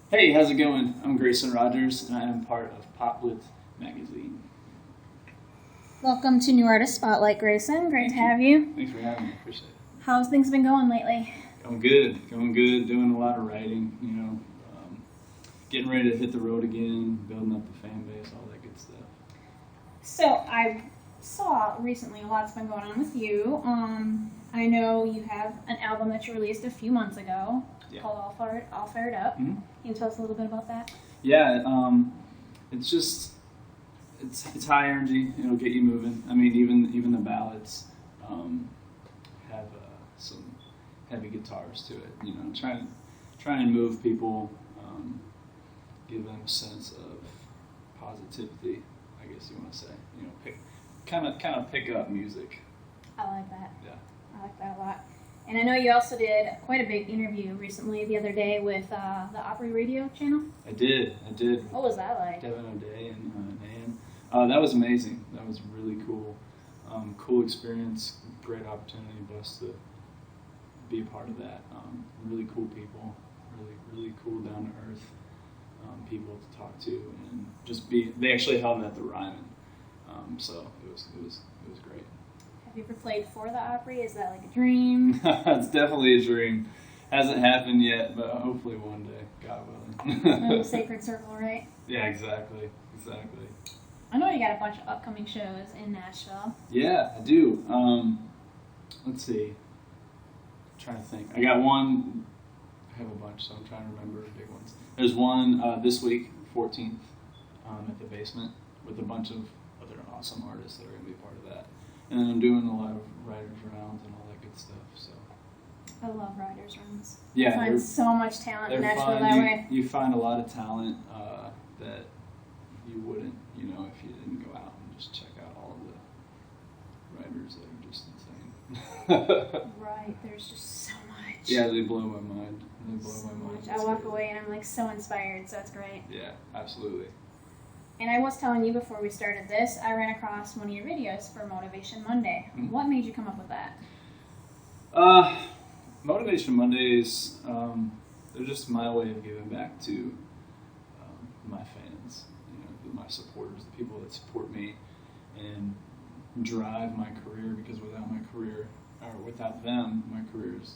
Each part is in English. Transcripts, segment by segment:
Hey, how's it going? I'm Grayson Rogers, and I am part of Pop Blitz Magazine. Welcome to New Artist Spotlight, Grayson. Great to have you. Thanks for having me. Appreciate it. How's things been going lately? Going good. Going good. Doing a lot of writing. Getting ready to hit the road again, building up the fan base, all that good stuff. So I saw recently a lot's been going on with you. I know you have an album that you released a few months ago called All Fired Up. Mm-hmm. Can you tell us a little bit about that? Yeah. It's high energy. It'll get you moving. I mean, even the ballads have some heavy guitars to it. Trying to move people, give them a sense of positivity. I guess you want to say. Kind of pick up music. I like that. Yeah. I like that a lot. And I know you also did quite a big interview recently the other day with the Opry radio channel. I did. What was that like? Devin O'Day and Nan. That was amazing. That was really cool. Cool experience. Great opportunity for us to be a part of that. Really cool people. Really cool, down to earth people to talk to, and just be. They actually held me at the Ryman, so it was great. Have you ever played for the Opry? Is that like a dream? It's definitely a dream. Hasn't happened yet, but hopefully one day, God willing. Little sacred circle, right? Yeah, exactly. I know you got a bunch of upcoming shows in Nashville. Yeah, I do. Let's see. I'm trying to think. I got one. I have a bunch, so I'm trying to remember big ones. There's one this week, 14th, at the Basement, with a bunch of other awesome artists that are going to be part of that. And then I'm doing a lot of writers rounds and all that good stuff. So I love writers' rooms. yeah, I find so much talent in Nashville fun. that way. You find a lot of talent that you wouldn't, if you didn't go out and just check out all of the writers that are just insane. Right, there's just so much. Yeah, they blow my mind. I walk away and I'm like so inspired, so it's great. Yeah, absolutely. And I was telling you before we started this, I ran across one of your videos for Motivation Monday. Mm-hmm. What made you come up with that? Motivation Mondays, they're just my way of giving back to my fans, my supporters, the people that support me and drive my career, because without my career, or without them, my career is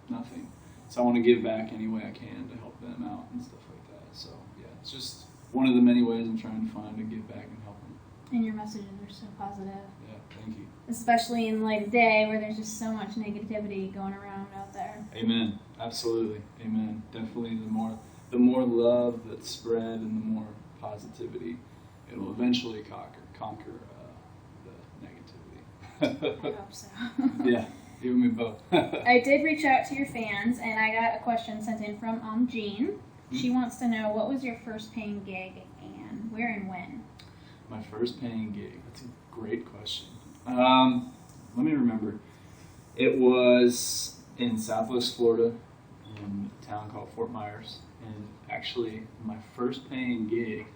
nothing. So I want to give back any way I can to help them out and stuff like that. So yeah, it's just one of the many ways I'm trying to find to give back and help them. And your messages are so positive. Yeah, thank you. Especially in light of day where there's just so much negativity going around out there. Amen. Absolutely. Amen. Definitely the more love that's spread and the more positivity, it'll eventually conquer the negativity. I hope so. Yeah, you and me both. I did reach out to your fans, and I got a question sent in from Jean. She wants to know, what was your first paying gig and where and when? My first paying gig. That's a great question. Let me remember. It was in Southwest Florida, in a town called Fort Myers, and actually my first paying gig,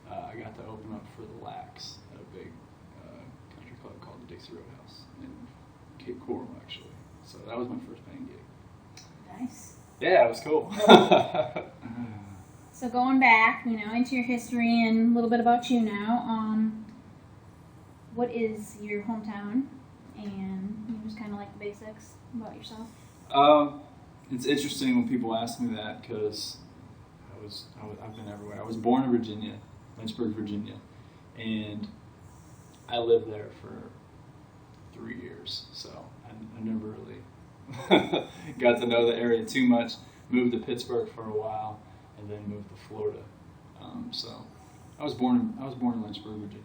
I got to open up for the Lax at a big country club called the Dixie Roadhouse in Cape Coral, actually. So that was my first paying gig. Nice. Yeah, it was cool. So going back, into your history and a little bit about you now, what is your hometown? And just kind of like the basics about yourself. It's interesting when people ask me that, because I've been everywhere. I was born in Virginia, Lynchburg, Virginia, and I lived there for 3 years. So I never really got to know the area too much. Moved to Pittsburgh for a while, and then moved to Florida. So I was born in Lynchburg, Virginia.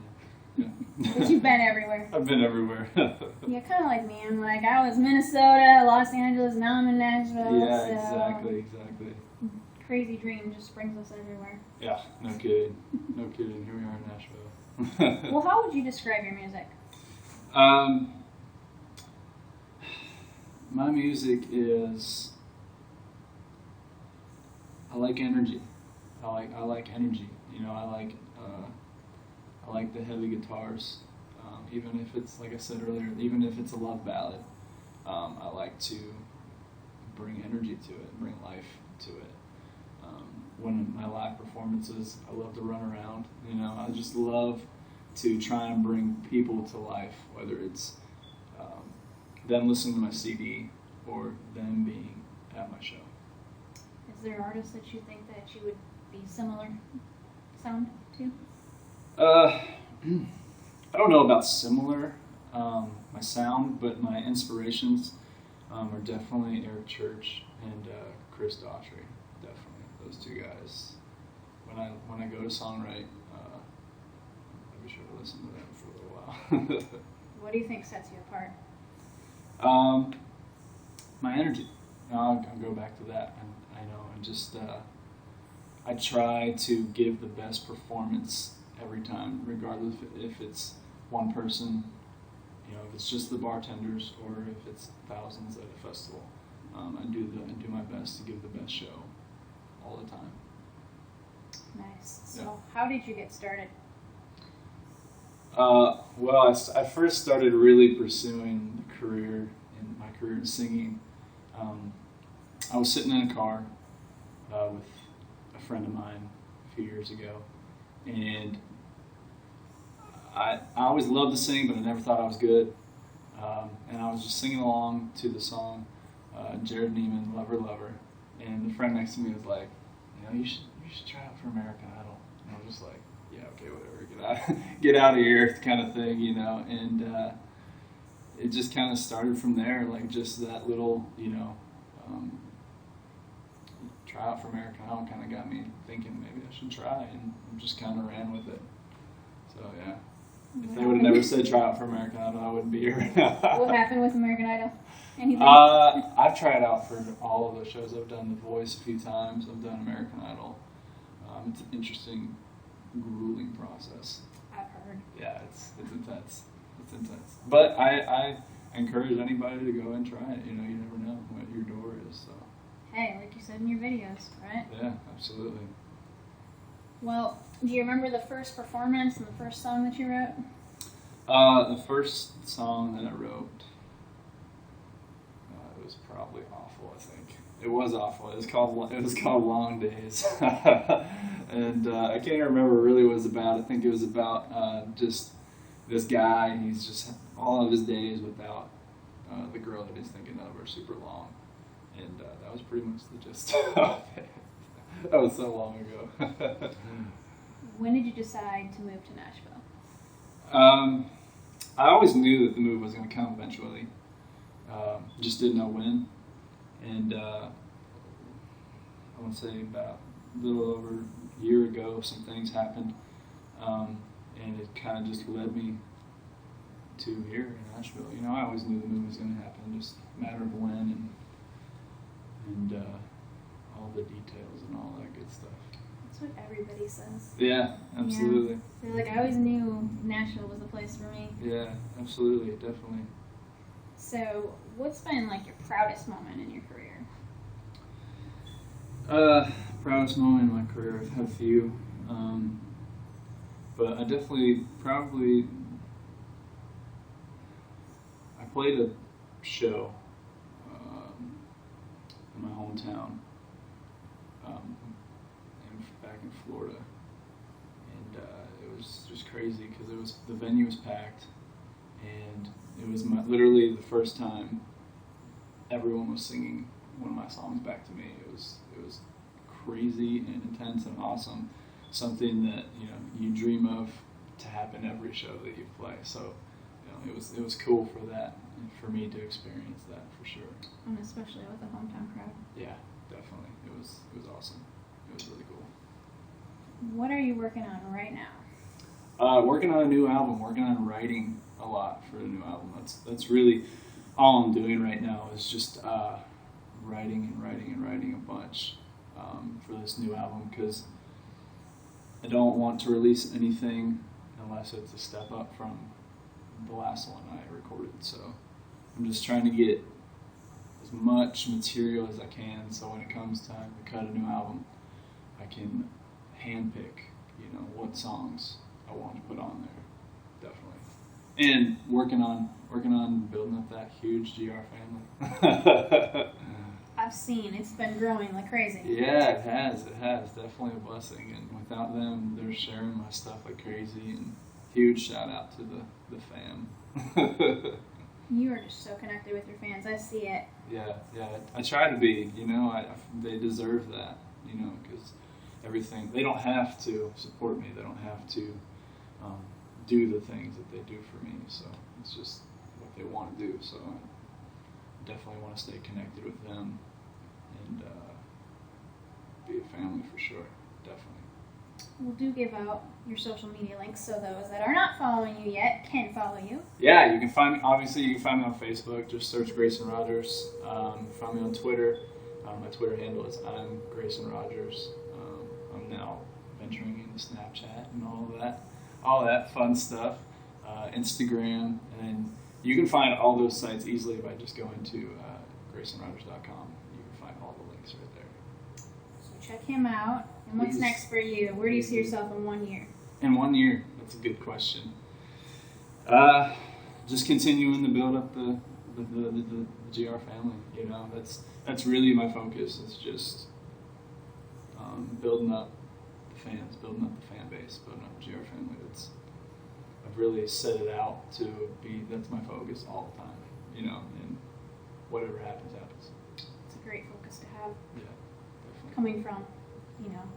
Yeah. But you've been everywhere. I've been everywhere. Yeah, kind of like me. I'm like, I was Minnesota, Los Angeles, now I'm in Nashville. Yeah, so exactly. Crazy dream just brings us everywhere. Yeah, no kidding. Here we are in Nashville. Well, how would you describe your music? My music is, I like energy. I like energy. I like the heavy guitars. Even if it's, like I said earlier, even if it's a love ballad, I like to bring energy to it, bring life to it. when my live performances, I love to run around. You know, I just love to try and bring people to life, whether it's them listening to my CD or them being at my show. Is there artists that you think that you would be similar sound to? I don't know about similar, my sound, but my inspirations are definitely Eric Church and Chris Daughtry. Definitely those two guys. When I go to songwrite, I'll be sure to listen to them for a little while. What do you think sets you apart? My energy. I'll go back to that. And just I try to give the best performance every time, regardless if it's one person, you know, if it's just the bartenders or if it's thousands at a festival. I do my best to give the best show all the time. Nice. So, How did you get started? Well, I first started really pursuing my career in singing. I was sitting in a car with a friend of mine a few years ago, and I always loved to sing, but I never thought I was good. And I was just singing along to the song Jared Neiman, Lover, Lover, and the friend next to me was like, you know, you should try out for American Idol. And I was just like, yeah, okay, whatever, get out of here, kind of thing, you know. And it just kind of started from there, like just that little, you know, try out for American Idol kind of got me thinking maybe I should try, and just kind of ran with it. So yeah, if they would have never said try out for American Idol, I wouldn't be here. What happened with American Idol? Anything? I've tried out for all of the shows. I've done The Voice a few times. I've done American Idol. It's an interesting, grueling process. I've heard. Yeah, it's intense. It's intense. But I encourage anybody to go and try it. You know, you never know what your door is. So. Hey, like you said in your videos, right? Yeah, absolutely. Well, do you remember the first performance and the first song that you wrote? The first song that I wrote, it was probably awful. I think it was awful. It was called Long Days, and I can't remember really what it was about. I think it was about just this guy. He's just all of his days without the girl that he's thinking of are super long, and that was pretty much the gist of it. That was so long ago. When did you decide to move to Nashville? I always knew that the move was going to come eventually. Just didn't know when. And I want to say about a little over a year ago, some things happened. And it kind of just led me to here in Nashville. You know, I always knew the move was going to happen, just a matter of when and all the details and all that good stuff. That's what everybody says. Yeah, absolutely. Yeah. They're like, I always knew Nashville was the place for me. Yeah, absolutely, definitely. So, what's been like your proudest moment in your career? Proudest moment in my career, I've had a few. But I definitely, I played a show in my hometown, back in Florida, and it was just crazy because the venue was packed, and it was literally the first time everyone was singing one of my songs back to me. It was crazy and intense and awesome, something that you dream of to happen every show that you play. So it was cool for that, and for me to experience that for sure. And especially with the hometown crowd. Yeah, definitely. It was awesome. It was really cool. What are you working on right now? Working on a new album. Working on writing a lot for the new album. That's really all I'm doing right now is just writing a bunch for this new album, because I don't want to release anything unless it's a step up from the last one I recorded. So I'm just trying to get as much material as I can, so when it comes time to cut a new album, I can handpick, what songs I want to put on there, definitely. And working on building up that huge GR family. I've seen. It's been growing like crazy. Yeah, it has. It has. Definitely a blessing. And without them, they're sharing my stuff like crazy. And huge shout out to the fam. You are just so connected with your fans. I see it. Yeah. I try to be, they deserve that, because everything, they don't have to support me. They don't have to do the things that they do for me. So it's just what they want to do. So I definitely want to stay connected with them and be a family for sure. Definitely. We'll do give out your social media links so those that are not following you yet can follow you. Yeah, you can find me on Facebook. Just search Grayson Rogers. Find me on Twitter. My Twitter handle is I'm Grayson Rogers. I'm now venturing into Snapchat and all that fun stuff. Instagram, and you can find all those sites easily by just going to GraysonRogers.com. You can find all the links right there. So check him out. And what's next for you? Where do you see yourself in 1 year? In 1 year? That's a good question. Just continuing to build up the GR family. That's really my focus. It's just building up the fans, building up the fan base, building up the GR family. I've really set it out to be. That's my focus all the time. And whatever happens. It's a great focus to have. Yeah, definitely. Coming from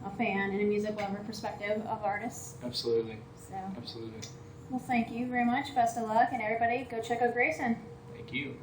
a fan and a music lover perspective of artists. Absolutely. So. Absolutely. Well, thank you very much. Best of luck, and everybody, go check out Grayson. Thank you.